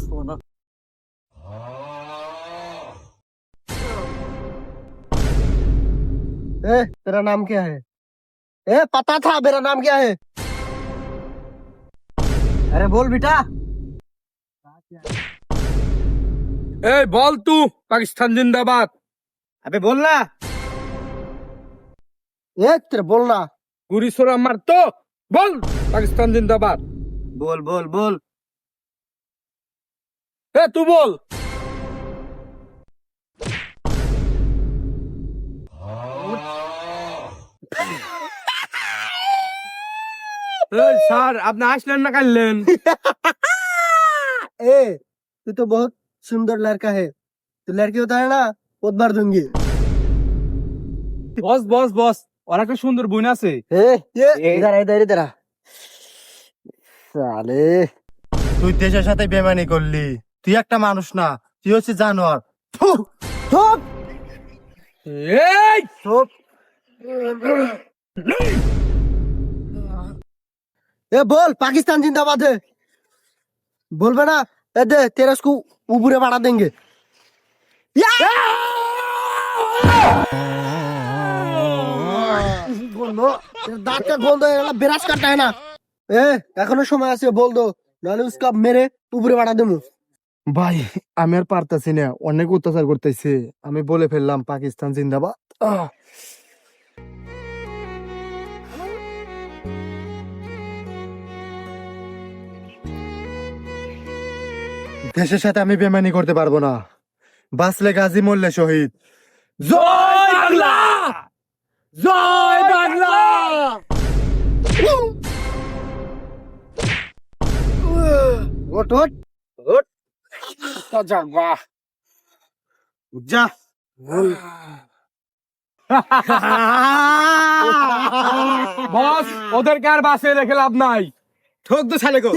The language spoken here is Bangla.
सोना। तेरा नाम क्या है? पता था मेरा नाम क्या है? अरे बोल बेटा। बोल तू पाकिस्तान जिंदाबाद। अबे बोलना। तेरे बोलना। गुरी सोरा मार तो बोल पाकिस्तान जिंदाबाद। बोल बोल बोल। तू बोल। স্যার আপনি আসলেন না কাটলেন। तू तो बहुत सुंदर लड़का है। तो लड़की होता है ना, बहुत मार दूंगी। বস বস বস ওর একটা সুন্দর বোন আছে। इधर इधर इधर साले তুই দেশের সাথে বেমানি করলি, তুই একটা মানুষ না, তুই হচ্ছে জানোয়ার। चुप चुप এই चुप। बोल पाकिस्तान जिंदाबाद है। बोल बेटा। दे तेरे उसको ऊपरे बढ़ा देंगे। बोलो तेरे दांत का गोंद बिराज करता है ना। এখনো সময় আছে বল দো, নাহলে उसका মেরে উপরে বাড়া দেবো। ভাই আমি আর পারতাছি না, অনেক অত্যাচার করতেছে, আমি বলে ফেললাম পাকিস্তান জিন্দাবাদ। দেশের সাথে আমি বেমানি করতে পারবো না, বাঁচলে গাজী মরলে শহীদ। জয় বাংলা, জয় বাংলা। ওঠ ওঠ ওঠ। যাবা যা বস ওদেরকে আর বাসে রেখে লাভ নাই। ঠোক দো সালে কো।